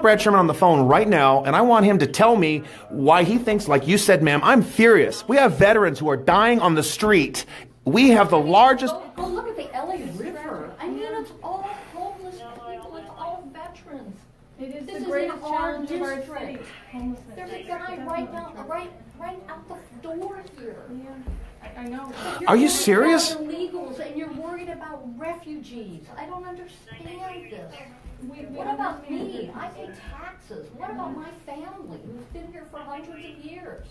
Brad Sherman on the phone right now, and I want him to tell me why he thinks, like you said, ma'am, I'm furious. We have veterans who are dying on the street. We have the largest... Go look at the LA River. I mean, it's all homeless people. It's all veterans. This is in our district. There's a guy right out the door here. Yeah, I know. Are you serious? You're worried about illegals and you're worried about refugees. I don't understand this. What about me? I pay taxes. What about my family who's been here for hundreds of years?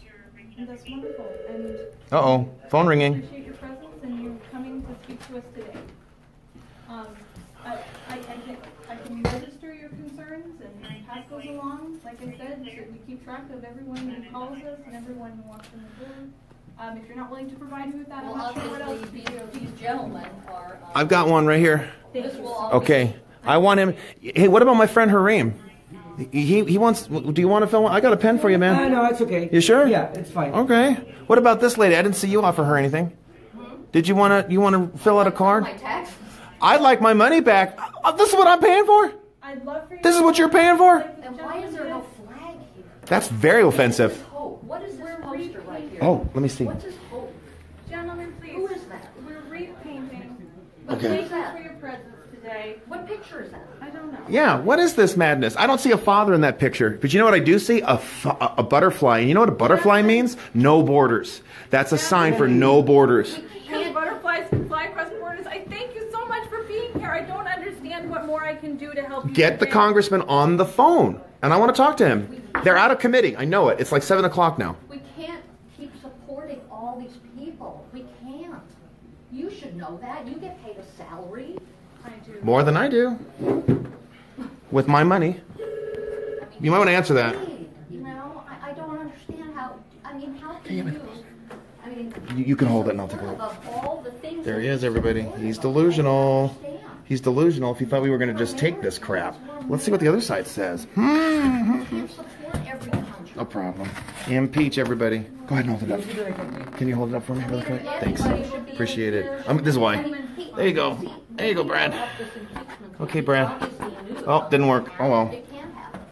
And that's wonderful. And uh-oh, phone ringing. I appreciate your presence and you coming to speak to us today. I can register your concerns and pass those along. Like I said, we keep track of everyone who calls us and everyone who walks in the door. If you're not willing to provide me with that, I'm not sure what else to do. These gentlemen are... I've got one right here. Okay, I want him... Hey, what about my friend Harim? He wants... Do you want to fill one? I got a pen for you, man. No, it's okay. You sure? Yeah, it's fine. Okay. What about this lady? I didn't see you offer her anything. Did you want to fill out a card? My taxes. I'd like my money back. This is what I'm paying for? I'd love for you. This is what you're paying for? And why is there no flag here? That's very offensive. What is this poster right here? Oh, let me see. What's this hope? Gentlemen, please. Who is that? We're repainting. Okay. Thank you for your presence today. What picture is that? I don't know. Yeah, what is this madness? I don't see a father in that picture. But you know what I do see? A butterfly. And you know what a butterfly means? No borders. That's a sign for no borders. And butterflies can fly across borders. I thank you so much for being here. I don't understand what more I can do to help you. Get the congressman on the phone. And I want to talk to him. They're out of committee. I know it. It's like 7 o'clock now. We can't keep supporting all these people. We can't. You should know that. You get paid a salary. I do. More than I do. With my money. You might want to answer that. You know, I don't understand how, how can you, You can hold it and I'll take a look. of all the things There he is, everybody. He's delusional. He's delusional if he thought we were going to just take this crap. Let's see what the other side says. can't support every country. No problem. Impeach everybody. Go ahead and hold it up. Can you hold it up for me really quick? Thanks. Appreciate it. This is why. There you go. There you go, Brad. Okay, Brad. Oh, didn't work. Oh, well.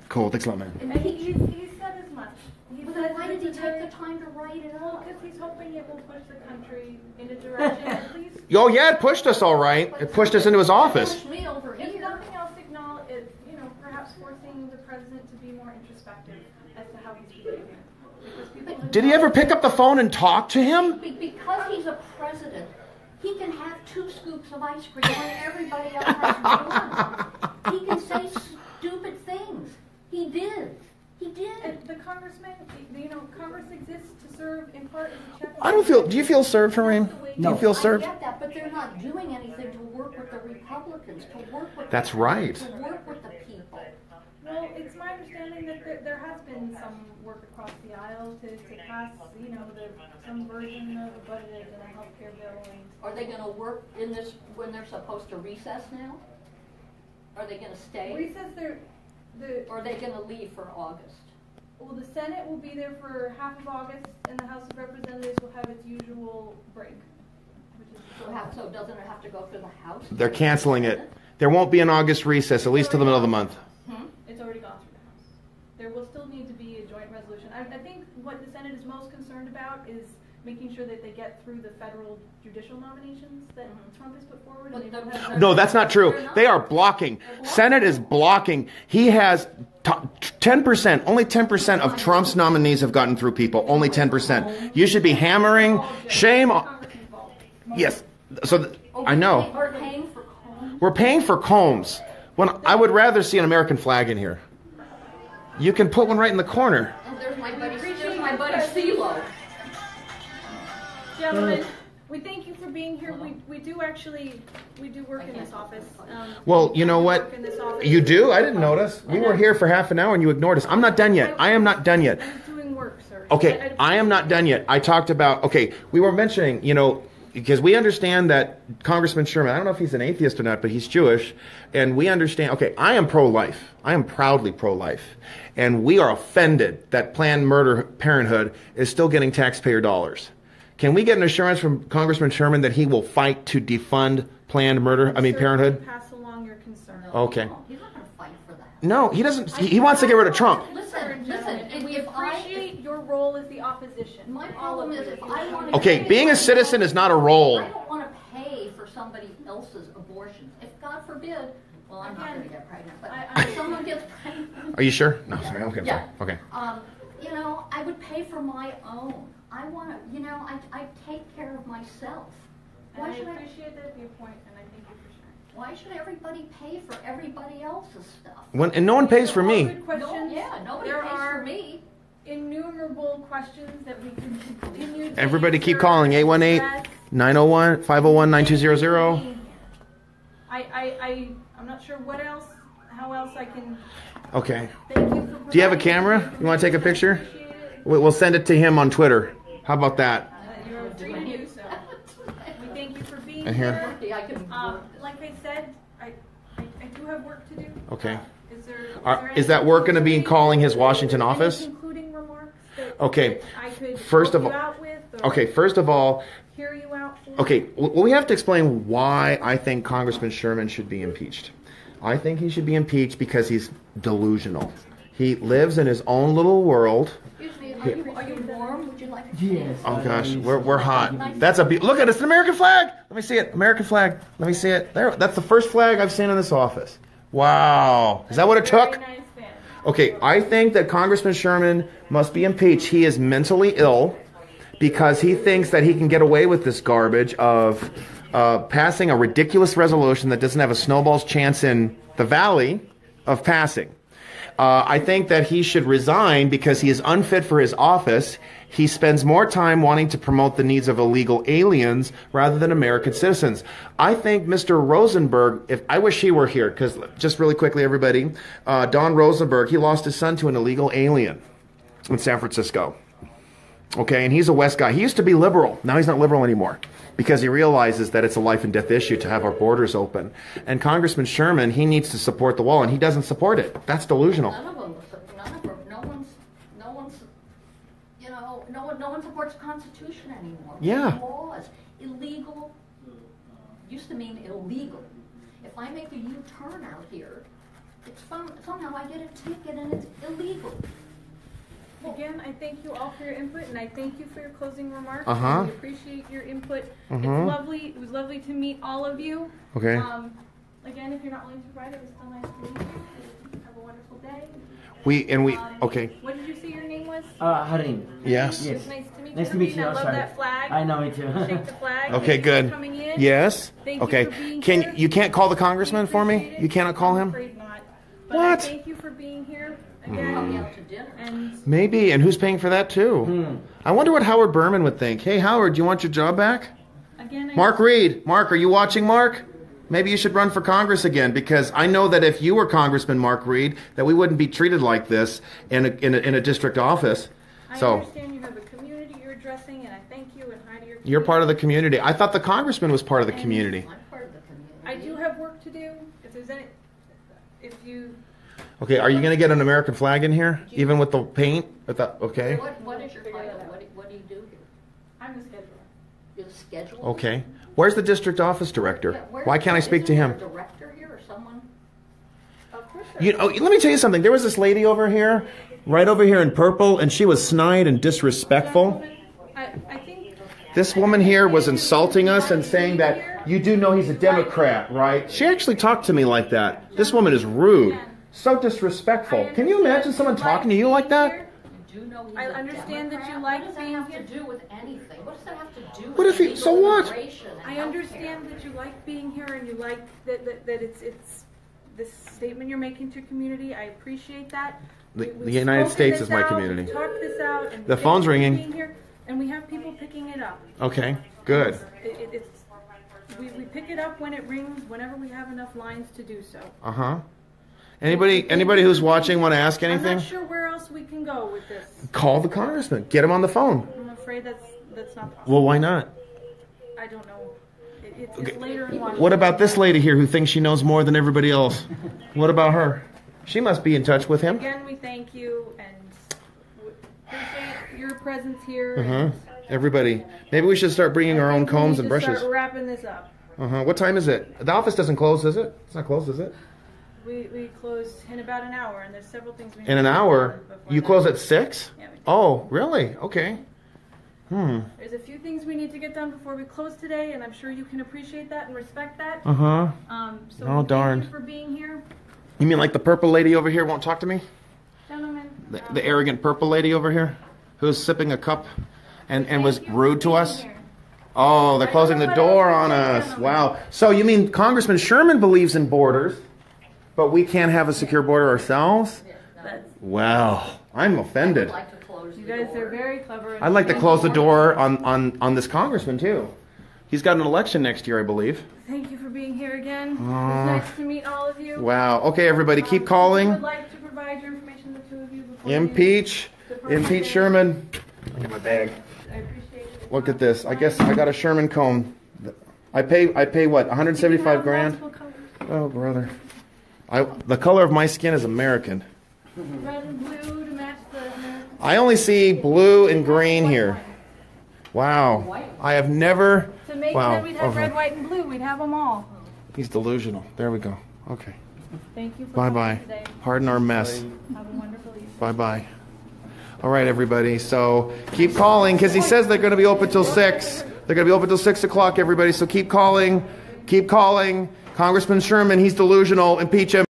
Cool. Thanks a lot, man. He said as much. Why did he to take the time to write it up? Because he's hoping it will push the country in a direction at least. Oh yeah, it pushed us all right. It pushed us into his office. Push me over If here. nothing else, acknowledge it, perhaps forcing the president to be more introspective as to how he's behaving. Because people Did he ever pick up the phone and talk to him? Because he's a president, he can have 2 scoops of ice cream when everybody else has 1. He can say stupid things. He did. He did. And the congressman, Congress exists to serve in part as a check. I don't feel. Do you feel served, Harim? Do you feel served? I get that, but they're not doing anything to work with the Republicans, to work with That's right. To work with the people. Well, it's my understanding that there has been some work across the aisle to pass, some version of a budget and a healthcare bill. And Are they going to work in this when they're supposed to recess now? Are they going to stay? recess, Or are they going to leave for August? well, the Senate will be there for half of August, and the House of Representatives will have its usual break. So doesn't it have to go through the House? They're canceling it. There won't be an August recess, at least till the middle of the month. It's already gone through the House. There will still need to be a joint resolution. I think what the Senate is most concerned about is making sure that they get through the federal judicial nominations that Trump has put forward. And they don't have No, that's not true. They are blocking. Senate is blocking. He has 10%, only 10% of Trump's nominees have gotten through, people. Only 10%. You should be hammering. Shame. Yes. So I know. We're paying for Combs. We're paying for Combs. When I would rather see an American flag in here. You can put one right in the corner. And there's my buddy CeeLo. Gentlemen, we thank you for being here. We do work in this office. Well, you know what? You do? I didn't notice. We were here for half an hour and you ignored us. I'm not done yet. I am not done yet. I was doing work, sir. Okay, I am not done yet. I talked about, we were mentioning, because we understand that Congressman Sherman, I don't know if he's an atheist or not, but he's Jewish, and we understand, I am pro-life. I am proudly pro-life. And we are offended that Planned Parenthood is still getting taxpayer dollars. Can we get an assurance from Congressman Sherman that he will fight to defund Planned Parenthood? Pass along your concern. Okay. He's not going to fight for that. No, he doesn't. He wants to get rid of Trump. Listen. We appreciate your role as the opposition. My problem is if I want to. Okay, being a citizen is not a role. I don't want to pay for somebody else's abortions. If God forbid, well, I'm not going to get pregnant, but if someone gets pregnant. Are you sure? No, sorry. Okay. Yeah. Okay. I would pay for my own. I want to, I take care of myself. I appreciate that viewpoint, and I thank you for sharing. Why should everybody pay for everybody else's stuff? And no one pays for me. Good questions. Nobody pays for me. Innumerable questions that we can continue to Everybody keep answer, calling 818-901-501-9200. I'm not sure how else I can. Okay. Thank you for Do you have a camera? You want to take a picture? We'll send it to him on Twitter. How about that? You're free to do so. We thank you for being And here. here. Like I said, I do have work to do. Okay. Is Is that work going to be calling his Washington office? Concluding remarks that Okay. I could First of help all, you out with, or first of all, hear you out for? well, we have to explain why I think Congressman Sherman should be impeached. I think he should be impeached because he's delusional. He lives in his own little world. Excuse me, are you warm? Would you like a Yes. Oh gosh, we're hot. That's look at it, it's an American flag. Let me see it. American flag. Let me see it. There. That's the first flag I've seen in this office. Wow. Is that what it took? Very nice fan. Okay, I think that Congressman Sherman must be impeached. He is mentally ill because he thinks that he can get away with this garbage of passing a ridiculous resolution that doesn't have a snowball's chance in the valley of passing. I think that he should resign because he is unfit for his office. He spends more time wanting to promote the needs of illegal aliens rather than American citizens. I think Mr. Rosenberg, I wish he were here, because just really quickly, everybody, Don Rosenberg, he lost his son to an illegal alien in San Francisco. Okay, and he's a West guy. He used to be liberal. Now he's not liberal anymore because he realizes that it's a life and death issue to have our borders open. And Congressman Sherman, he needs to support the wall, and he doesn't support it. That's delusional. None of them. No one supports the Constitution anymore. Yeah. Laws. Illegal used to mean illegal. If I make a U-turn out here, somehow I get a ticket and it's illegal. Again, I thank you all for your input, and I thank you for your closing remarks. Uh-huh. We appreciate your input. It's lovely. It was lovely to meet all of you. Okay. Again, if you're not willing to provide it, was still nice to meet you. Have a wonderful day. Okay. What did you say your name was? Harim. Yes. It was nice to meet you. Nice to meet you. I love that flag. I know, me too. Shake the flag. Okay, Thank you good. for coming in. Yes. Thank Okay. you for being here. You can't call the congressman for me? You cannot call I'm him? afraid not. But What? Thank you for being here again. Out to dinner. And Maybe. And who's paying for that too? I wonder what Howard Berman would think. Hey, Howard, do you want your job back? again, Mark Reed. Mark, are you watching, Mark? Maybe you should run for Congress again, because I know that if you were Congressman Mark Reed, that we wouldn't be treated like this in a district office. I So understand you have a community you're addressing, and I thank you and hi to your community. you're part of the community. I thought the congressman was part of the community. I'm part of the community. I do have work to do. If there's any, if you, Okay, are you going to get an American flag in here, even with the paint? Okay. What is your title? What do you do here? I'm the scheduler. You're the scheduler? Okay. Where's the district office director? Why can't I speak to him? Isn't there a director here or someone? Of course. Let me tell you something. There was this lady over here, right over here in purple, and she was snide and disrespectful. I think This woman here was insulting us and saying that you do know he's a Democrat, right? She actually talked to me like that. This woman is rude. So disrespectful. Can you imagine someone talking to you like that? You do know he's I a understand that Democrat? you like What does that being have here. to do with anything? What does that have to do with What if he- illegal so what? immigration and I healthcare? understand that you like being here and you like that it's this statement you're making to your community. I appreciate that. The We've United spoken States this is my out, community. we've talked this out, and The thank phone's you for ringing. being here, and we have people picking it up. Okay, good. We pick it up when it rings, whenever we have enough lines to do so. Uh-huh. Anybody who's watching want to ask I'm anything? not sure where else we can go with this. Call the congressman. Get him on the phone. I'm afraid that's not possible. Well, why not? I don't know. It's later in Washington. What about this lady here who thinks she knows more than everybody else? What about her? She must be in touch with him. Again, we thank you and appreciate your presence here. Uh-huh. Everybody. Maybe we should start bringing our own combs and We need to brushes. start wrapping this up. Uh-huh. What time is it? The office doesn't close, is it? It's not closed, is it? We close in about an hour, and there's several things we need In an to get hour? done before You that. close at 6? Yeah, we do. Oh, really? Okay. There's a few things we need to get done before we close today, and I'm sure you can appreciate that and respect that. Uh-huh. So Oh, thank darn. you for being here, You mean like the purple lady over here won't talk to me? gentlemen. The arrogant purple lady over here who's sipping a cup and was Thank you rude for to being us? here. Oh, they're closing the door on us. Wow. So you mean Congressman Sherman believes in borders, but we can't have a secure border ourselves? That's- Wow. I'm offended. I'd like to close You the guys door. are very clever. and I'd like to thank close the you. door on this congressman, too. He's got an election next year, I believe. Thank you for being here again. It was nice to meet all of you. Wow. Okay, everybody, keep If you calling. would like to provide your information, the two of you, before Impeach Sherman. Look at my bag. I appreciate it. Look at this. I guess I got a Sherman comb. I pay what? 175 grand? Oh, brother. The color of my skin is American. Red and blue to match the American. I only see blue and green here. Wow. I have never. To make Wow. that we'd have Okay. red, white, and blue. We'd have them all. He's delusional. There we go. Okay. Thank you for Bye-bye. coming today. Pardon our mess. Have a wonderful evening. Bye-bye. All right, everybody. So keep calling because he says they're going to be open till 6. They're going to be open till 6 o'clock, everybody. So keep calling. Keep calling. Congressman Sherman, he's delusional. Impeach him.